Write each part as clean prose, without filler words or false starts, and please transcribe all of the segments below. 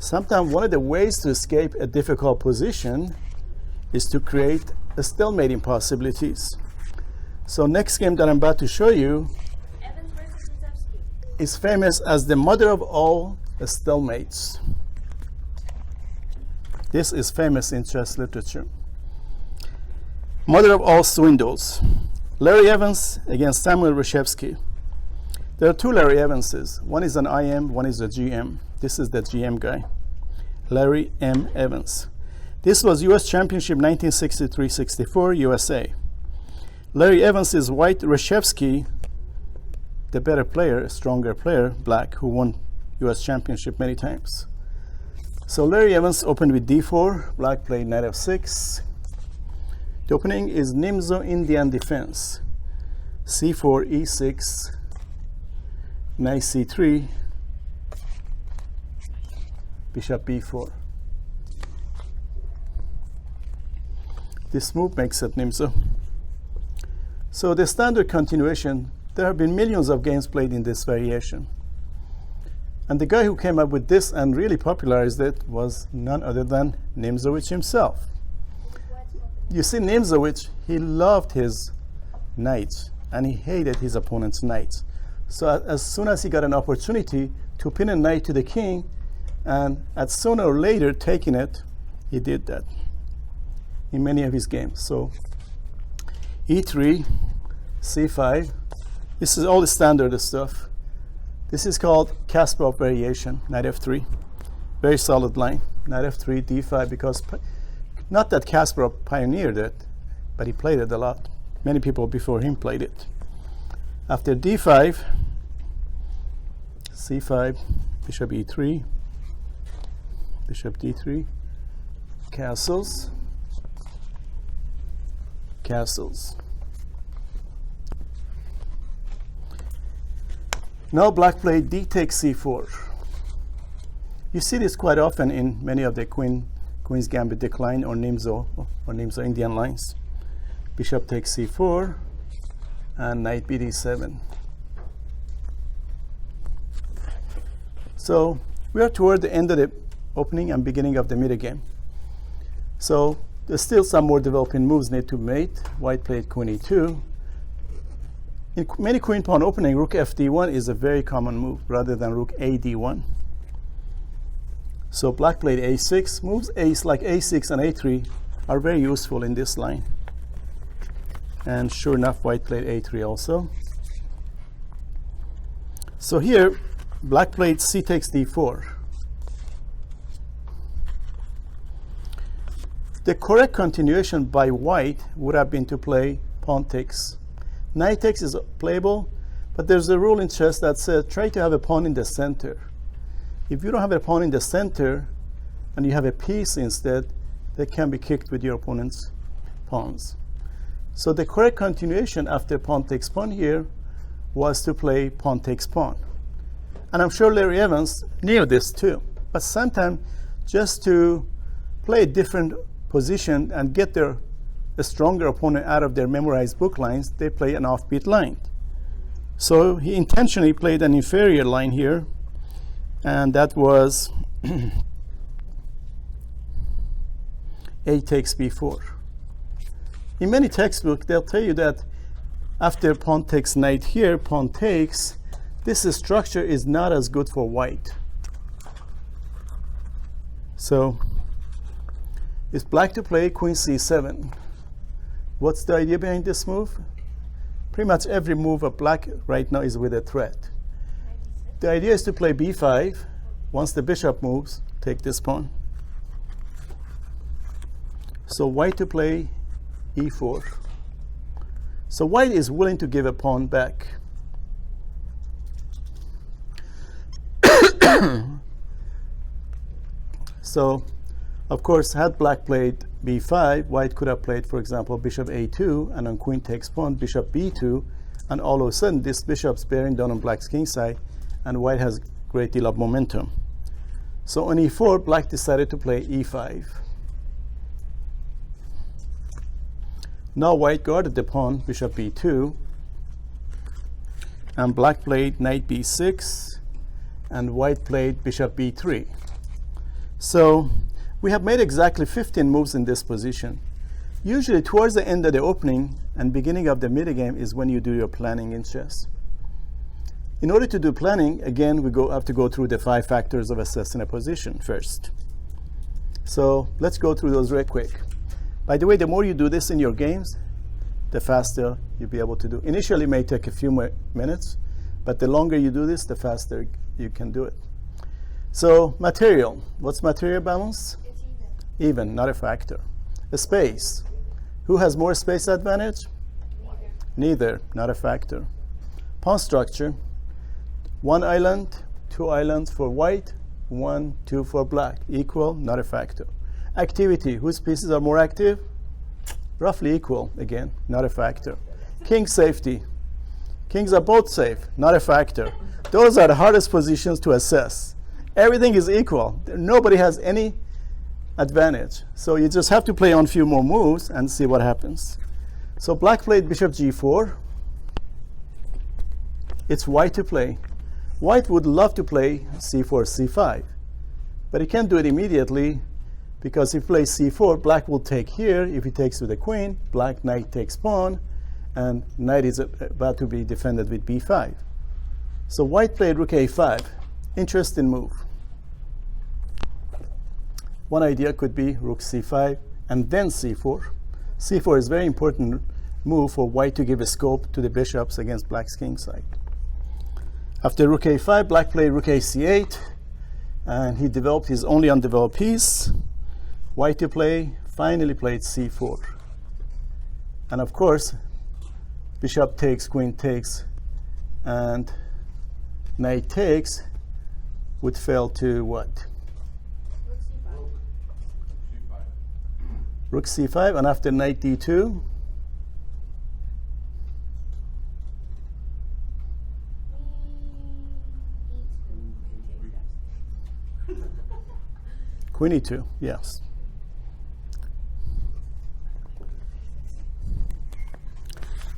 Sometimes one of the ways to escape a difficult position is to create a stalemating possibilities. So next game that I'm about to show you is famous as the mother of all stalemates. This is famous in chess literature. Mother of all swindles. Larry Evans against Samuel Reshevsky. There are two Larry Evanses. One is an IM, one is a GM. This is the GM guy, Larry M. Evans. This was US Championship 1963-64 USA. Larry Evans is white, Reshevsky, the better player, stronger player, black, who won US Championship many times. So Larry Evans opened with d4, black played knight f6. The opening is Nimzo Indian defense. c4, e6, knight c3, bishop b4. This move makes it Nimzo. So the standard continuation, there have been millions of games played in this variation. And the guy who came up with this and really popularized it was none other than Nimzowitsch himself. You see, Nimzowitsch, he loved his knights and he hated his opponent's knights. So as soon as he got an opportunity to pin a knight to the king, and at sooner or later taking it, he did that in many of his games. So e3, c5, this is all the standard stuff. This is called Kasparov variation, knight f3. Very solid line, knight f3, d5, because not that Kasparov pioneered it, but he played it a lot. Many people before him played it. After d5, c5, bishop e3, bishop d3, castles, castles. Now black played d takes c4. You see this quite often in many of the Queen's Gambit decline or Nimzo Indian lines. Bishop takes c4 and knight bd7. So we are toward the end of the opening and beginning of the middle game. So there's still some more developing moves need to be made. White played queen e2. In many queen pawn opening, rook fd1 is a very common move rather than rook ad1. So black played a6. Moves like a6 and a3 are very useful in this line. And sure enough, white played a3 also. So here, black played c takes d4. The correct continuation by white would have been to play pawn takes. Knight takes is playable, but there's a rule in chess that says try to have a pawn in the center. If you don't have a pawn in the center and you have a piece instead, that can be kicked with your opponent's pawns. So the correct continuation after pawn takes pawn here was to play pawn takes pawn. And I'm sure Larry Evans knew this too. But sometimes just to play a different position and get a stronger opponent out of their memorized book lines, they play an offbeat line. So he intentionally played an inferior line here, and that was a takes b4. In many textbooks, they'll tell you that after pawn takes knight here, pawn takes, this structure is not as good for white. So it's black to play queen c7. What's the idea behind this move? Pretty much every move of black right now is with a threat. The idea is to play b5. Once the bishop moves, take this pawn. So white to play e4. So white is willing to give a pawn back. So, of course, had black played b5, white could have played, for example, bishop a2, and on queen takes pawn, bishop b2, and all of a sudden this bishop's bearing down on black's king side, and white has a great deal of momentum. So on e4, black decided to play e5. Now white guarded the pawn, bishop b2, and black played knight b6, and white played bishop b3. So we have made exactly 15 moves in this position. Usually towards the end of the opening and beginning of the metagame is when you do your planning in chess. In order to do planning, again, we have to go through the 5 factors of assessing a position first. So let's go through those real quick. By the way, the more you do this in your games, the faster you'll be able to do. Initially, it may take a few more minutes, but the longer you do this, the faster you can do it. So material, what's material balance? It's Even, not a factor. A space, who has more space advantage? Neither, not a factor. Pawn structure, 1 island, 2 islands for white, 1, 2 for black, equal, not a factor. Activity, whose pieces are more active? Roughly equal, again, not a factor. King safety, kings are both safe, not a factor. Those are the hardest positions to assess. Everything is equal. Nobody has any advantage. So you just have to play on a few more moves and see what happens. So black played bishop g4. It's white to play. White would love to play c4, c5, but he can't do it immediately because if he plays c4, black will take here. If he takes with the queen, black knight takes pawn, and knight is about to be defended with b5. So white played rook a5. Interesting move. One idea could be rook c5 and then c4. c4 is a very important move for white to give a scope to the bishops against black's king side. After rook a5, black played rook ac8, and he developed his only undeveloped piece. White to play, finally played c4. And of course, bishop takes, queen takes, and knight takes would fail to what? Rook c5, and after knight d2, queen e2, yes.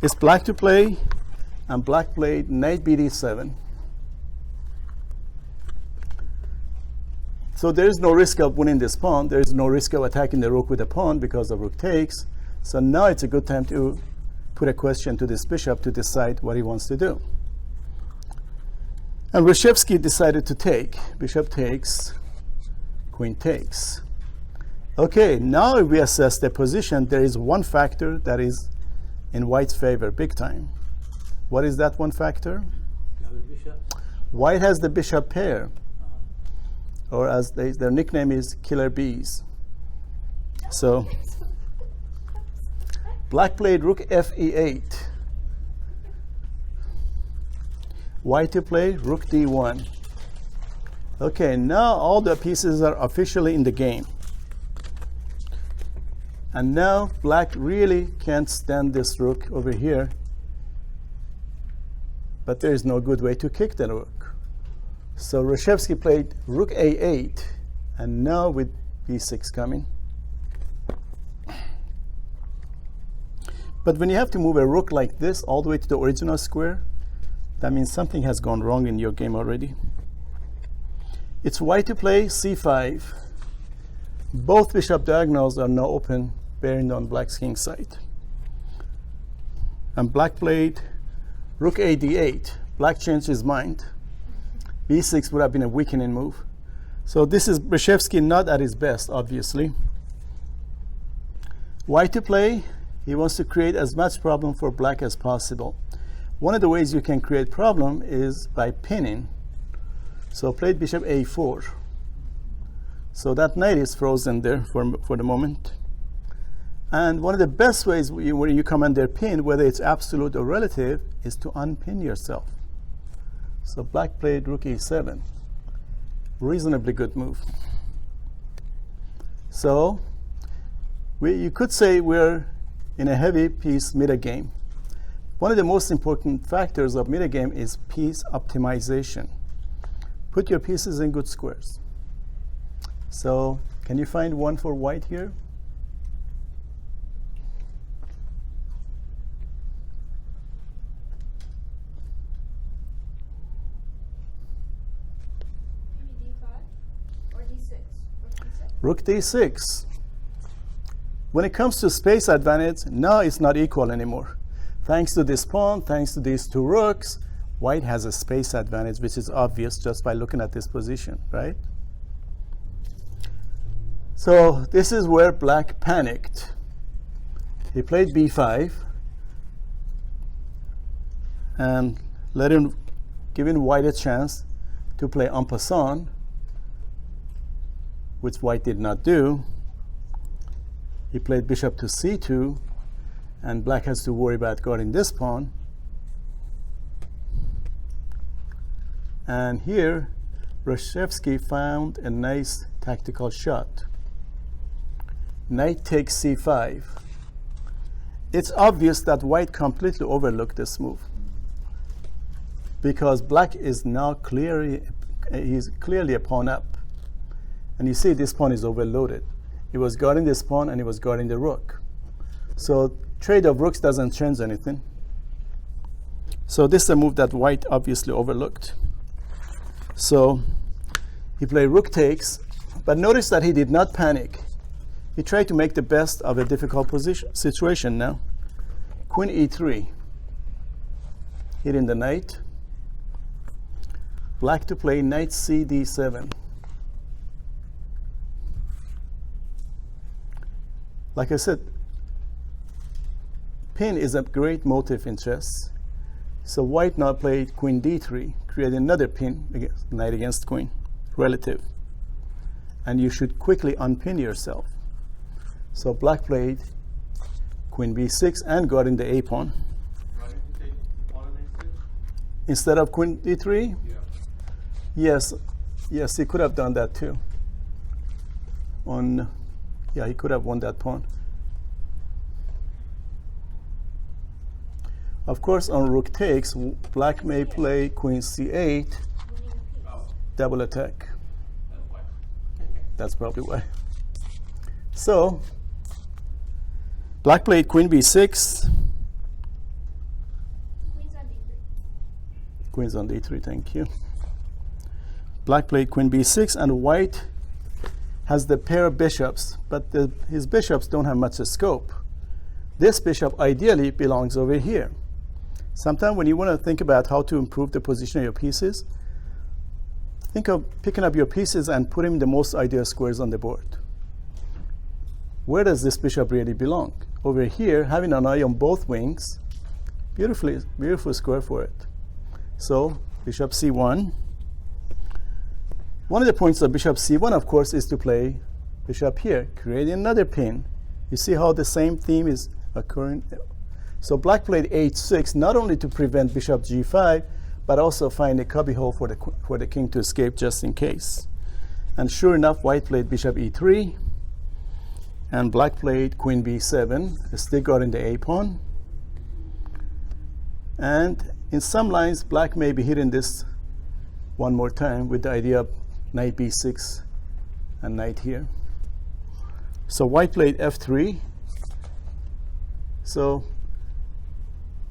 It's black to play, and black played knight bd7. So there is no risk of winning this pawn. There is no risk of attacking the rook with a pawn because of rook takes. So now it's a good time to put a question to this bishop to decide what he wants to do. And Reshevsky decided to take. Bishop takes, queen takes. Okay, now if we assess the position, there is one factor that is in white's favor, big time. What is that one factor? White has the bishop pair, or as their nickname is, killer bees. So black played rook fe8. White to play rook d1. Okay, now all the pieces are officially in the game. And now black really can't stand this rook over here, but there is no good way to kick the rook. So Reshevsky played rook a8, and now with b6 coming. But when you have to move a rook like this all the way to the original square, that means something has gone wrong in your game already. It's white to play c5. Both bishop diagonals are now open, bearing on black's king side. And black played rook a d8. Black changed his mind. b6 would have been a weakening move. So this is Reshevsky not at his best, obviously. White to play. He wants to create as much problem for black as possible. One of the ways you can create problem is by pinning. So played bishop a4. So that knight is frozen there for the moment. And one of the best ways where you come under pin, whether it's absolute or relative, is to unpin yourself. So black played rook e7. Reasonably good move. So you could say we're in a heavy piece metagame. One of the most important factors of metagame is piece optimization. Put your pieces in good squares. So can you find one for white here? Maybe d5 or d6. Rook d6. When it comes to space advantage, now it's not equal anymore. Thanks to this pawn, thanks to these two rooks, white has a space advantage, which is obvious just by looking at this position, right? So this is where black panicked. He played b5 and giving white a chance to play en passant, which white did not do. He played bishop to c2, and black has to worry about guarding this pawn. And here, Reshevsky found a nice tactical shot. Knight takes c5. It's obvious that white completely overlooked this move, because black is now he's clearly a pawn up. And you see this pawn is overloaded. He was guarding this pawn and he was guarding the rook. So trade of rooks doesn't change anything. So this is a move that white obviously overlooked. So he played rook takes, but notice that he did not panic. He tried to make the best of a difficult situation now. Queen e3, hitting the knight. Black to play knight c d7. Like I said, pin is a great motive in chess. So white now played queen d3, create another pin, knight against queen, relative. And you should quickly unpin yourself. So black played queen b6 and guarding the a pawn. Why didn't you take the pawn on a6? Instead of queen d3? Yeah. Yes, he could have done that too. Yeah, he could have won that pawn. Of course, on rook takes, black may play queen c8, double attack. That's why. That's probably why. So, black played queen b6. Queen's on d3, thank you. Black played queen b6, and white has the pair of bishops, but his bishops don't have much scope. This bishop ideally belongs over here. Sometimes when you want to think about how to improve the position of your pieces, think of picking up your pieces and putting the most ideal squares on the board. Where does this bishop really belong? Over here, having an eye on both wings, beautiful square for it. So bishop c1. One of the points of bishop c1, of course, is to play bishop here, creating another pin. You see how the same theme is occurring? So black played h6, not only to prevent bishop g5, but also find a cubbyhole for the king to escape just in case. And sure enough, white played bishop e3, and black played queen b7, still guarding the a pawn. And in some lines, black may be hitting this one more time with the idea of knight b6 and knight here. So white played f3. So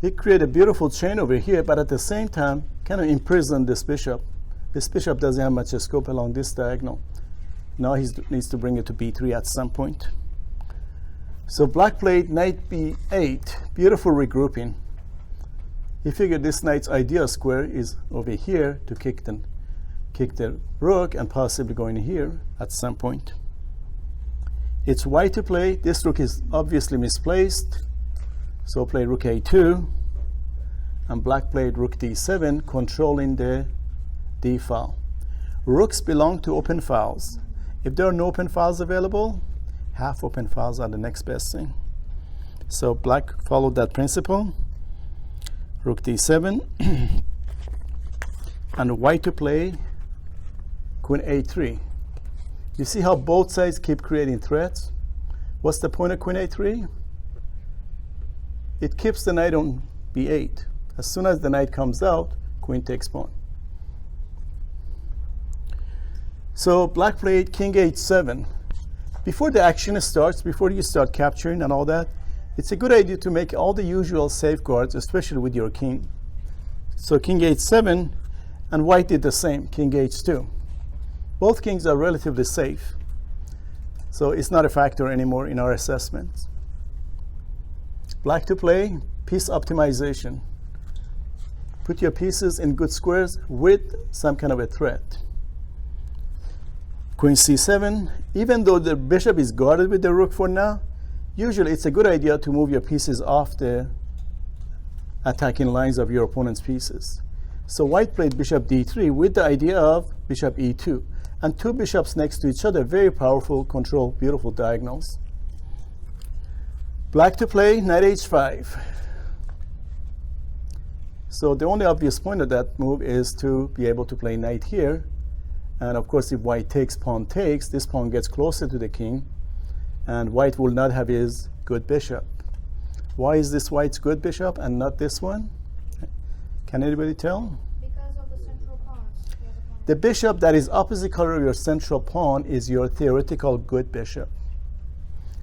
he created a beautiful chain over here, but at the same time kind of imprisoned this bishop. This bishop doesn't have much scope along this diagonal. Now he needs to bring it to b3 at some point. So black played knight b8, beautiful regrouping. He figured this knight's ideal square is over here to kick the rook and possibly going here at some point. It's white to play. This rook is obviously misplaced, so play rook a2, and black played rook d7, controlling the d file. Rooks belong to open files. If there are no open files available, half open files are the next best thing. So black followed that principle. Rook d7, and white to play queen a3. You see how both sides keep creating threats? What's the point of queen a3? It keeps the knight on b8. As soon as the knight comes out, queen takes pawn. So black played king h7. Before the action starts, before you start capturing and all that, it's a good idea to make all the usual safeguards, especially with your king. So king h7, and white did the same, king h2. Both kings are relatively safe. So it's not a factor anymore in our assessments. Black to play, piece optimization. Put your pieces in good squares with some kind of a threat. Queen c7, even though the bishop is guarded with the rook for now, usually it's a good idea to move your pieces off the attacking lines of your opponent's pieces. So white played bishop d3 with the idea of bishop e2. And two bishops next to each other, very powerful, control, beautiful diagonals. Black to play, knight h5. So the only obvious point of that move is to be able to play knight here. And of course, if white takes, pawn takes, this pawn gets closer to the king, and white will not have his good bishop. Why is this white's good bishop and not this one? Can anybody tell? Because of the central pawns. The bishop that is opposite color of your central pawn is your theoretical good bishop.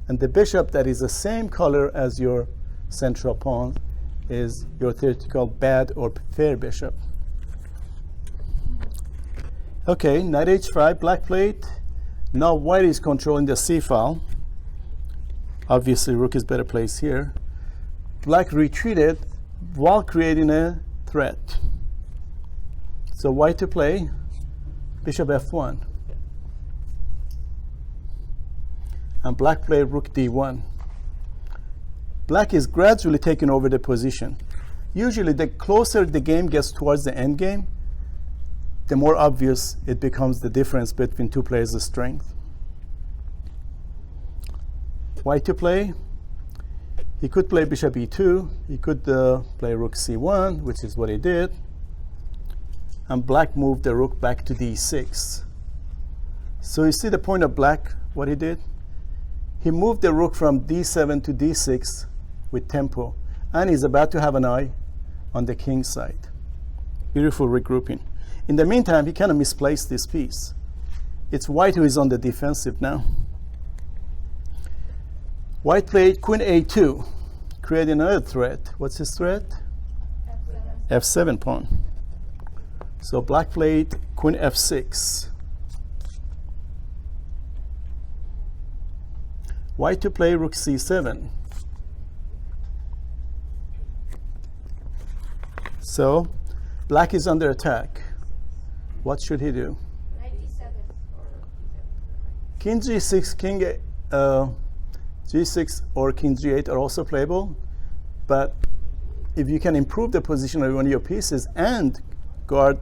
And the bishop that is the same color as your central pawn is your theoretical bad or fair bishop. Okay, knight h5, black plate. Now white is controlling the c file. Obviously, rook is better placed here. Black retreated while creating a threat. So white to play, bishop f1. And black played rook d1. Black is gradually taking over the position. Usually, the closer the game gets towards the end game, the more obvious it becomes the difference between two players' strength. White to play. He could play bishop e2. He could play rook c1, which is what he did. And black moved the rook back to d6. So you see the point of black, what he did? He moved the rook from d7 to d6 with tempo. And he's about to have an eye on the king's side. Beautiful regrouping. In the meantime, he kind of misplaced this piece. It's white who is on the defensive now. White played queen a2, creating another threat. What's his threat? F7 pawn. So black played queen f6. White to play rook c7. So black is under attack. What should he do? Knight e7. King g6, king g6 or king g8 are also playable, but if you can improve the position of one of your pieces and guard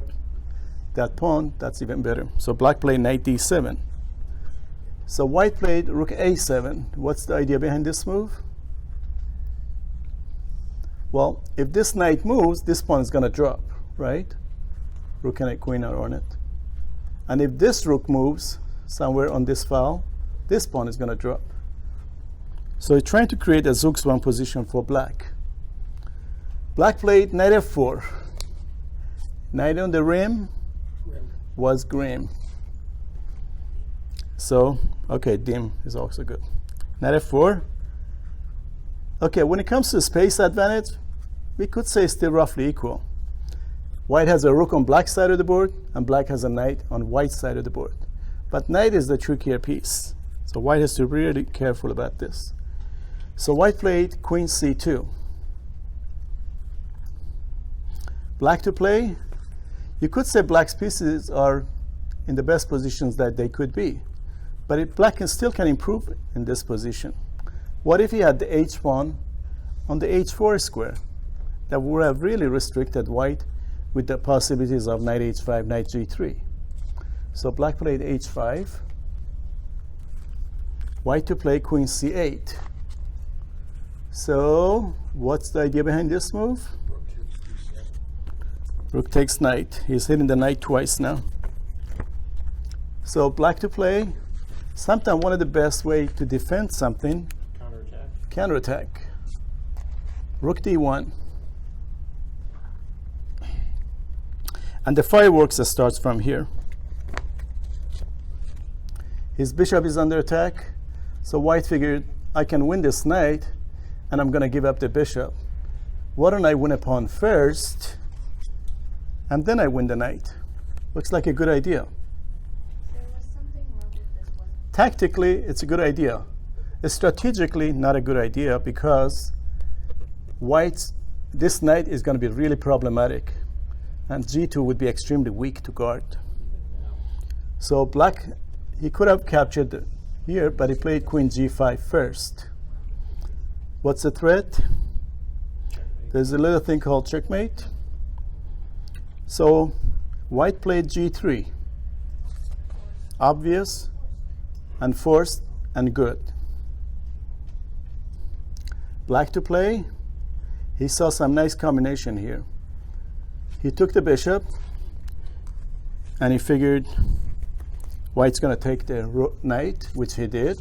that pawn, that's even better. So black played knight d7. So white played rook a7. What's the idea behind this move? Well, if this knight moves, this pawn is going to drop, right? Rook and a queen are on it. And if this rook moves somewhere on this file, this pawn is going to drop. So he's trying to create a Zugzwang position for black. Black played knight f4. Knight on the rim was grim. So, okay, dim is also good. Knight f4. Okay, when it comes to space advantage, we could say still roughly equal. White has a rook on black side of the board, and black has a knight on white side of the board. But knight is the trickier piece. So white has to be really careful about this. So white played queen c2. Black to play. You could say black's pieces are in the best positions that they could be. But black still can improve in this position. What if he had the h pawn on the h4 square? That would have really restricted white with the possibilities of knight h5, knight g3. So black played h5. White to play queen c8. So what's the idea behind this move? Rook takes knight. He's hitting the knight twice now. So black to play. Sometimes one of the best way to defend something, counterattack. Rook d1. And the fireworks that starts from here. His bishop is under attack. So white figured, I can win this knight, and I'm going to give up the bishop. Why don't I win a pawn first, and then I win the knight? Looks like a good idea. There was something wrong with this one. Tactically, it's a good idea. Strategically, not a good idea because this knight is going to be really problematic, and g2 would be extremely weak to guard. So black, he could have captured here, but he played queen g5 first. What's the threat? There's a little thing called checkmate. So white played g3. Obvious and forced and good. Black to play. He saw some nice combination here. He took the bishop and he figured white's going to take the knight, which he did.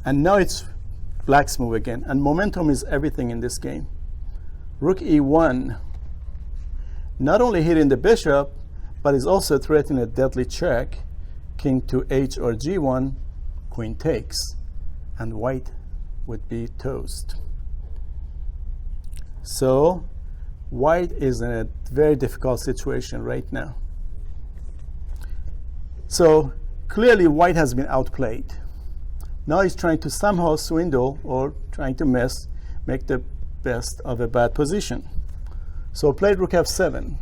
And now it's black's move again. And momentum is everything in this game. Rook e1. Not only hitting the bishop, but is also threatening a deadly check. King to h or g1, queen takes. And white would be toast. So white is in a very difficult situation right now. So clearly white has been outplayed. Now he's trying to somehow swindle or trying to make the best of a bad position. So played rook f7.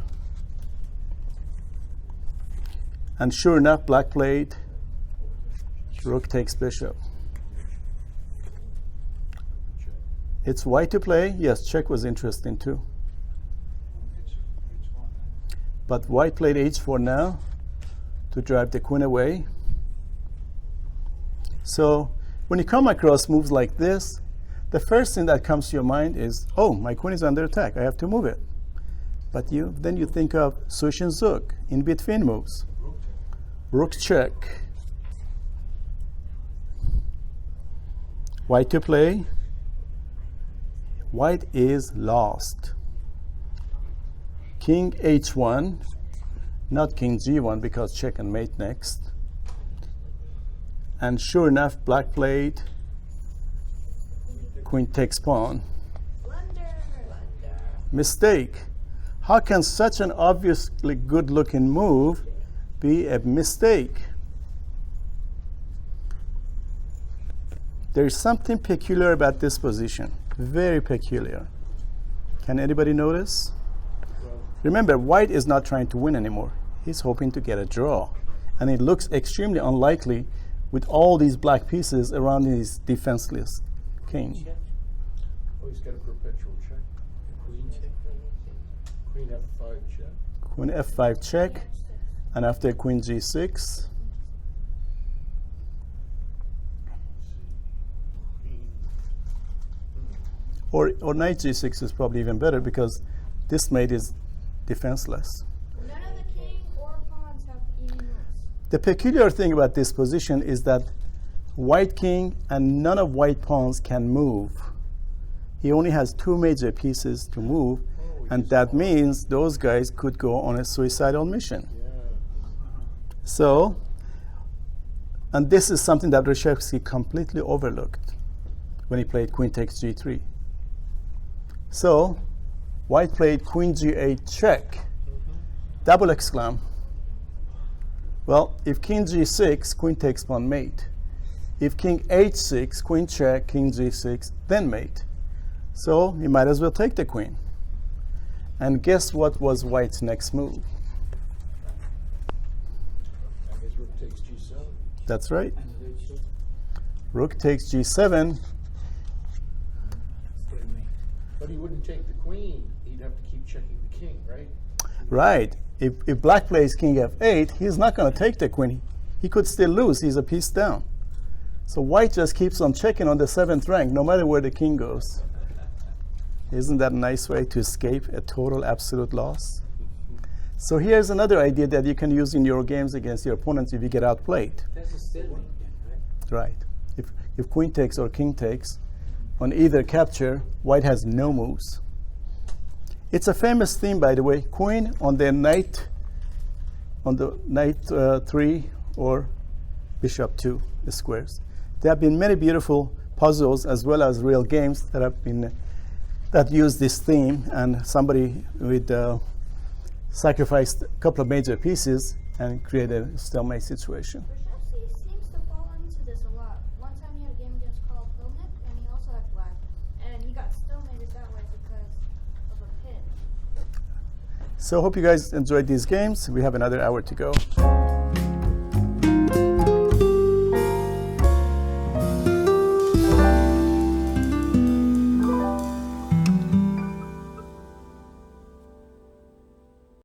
And sure enough, black played rook takes bishop. It's white to play. Yes, check was interesting too. But white played h4 now to drive the queen away. So when you come across moves like this, the first thing that comes to your mind is, oh, my queen is under attack. I have to move it. But then you think of Sush and Zook, in between moves. Rook check. White to play. White is lost. King h1, not king g1 because check and mate next. And sure enough, black played queen takes pawn. Mistake. How can such an obviously good-looking move be a mistake? There is something peculiar about this position. Very peculiar. Can anybody notice? Remember, white is not trying to win anymore. He's hoping to get a draw. And it looks extremely unlikely with all these black pieces around his defenseless king. Oh, he's got a perpetual check. Queen check. Queen f5 check. Queen f5 check. And after queen g6. Or knight g6 is probably even better because this mate is defenseless. None of the king or pawns have any moves. The peculiar thing about this position is that white king and none of white pawns can move. He only has two major pieces to move, and that means those guys could go on a suicidal mission. So, and this is something that Reshevsky completely overlooked when he played queen takes g3. So, white played queen g8 check, double exclam. Well, if king g6, queen takes pawn mate. If king h6, queen check, king g6, then mate. So, you might as well take the queen. And guess what was white's next move? I guess rook takes g7. That's right. Rook takes g7. But he wouldn't take the queen. He'd have to keep checking the king, right? Right. If black plays king f8, he's not going to take the queen. He could still lose. He's a piece down. So white just keeps on checking on the 7th rank, no matter where the king goes. Isn't that a nice way to escape a total absolute loss? So here's another idea that you can use in your games against your opponents if you get outplayed. That's a stalemate again, Right. If queen takes or king takes, on either capture, white has no moves. It's a famous theme, by the way. Queen on the knight 3 or bishop 2, the squares. There have been many beautiful puzzles as well as real games that use this theme, and somebody with sacrificed a couple of major pieces and create a stalemate situation. Reshevsky So hope you guys enjoyed these games. We have another hour to go.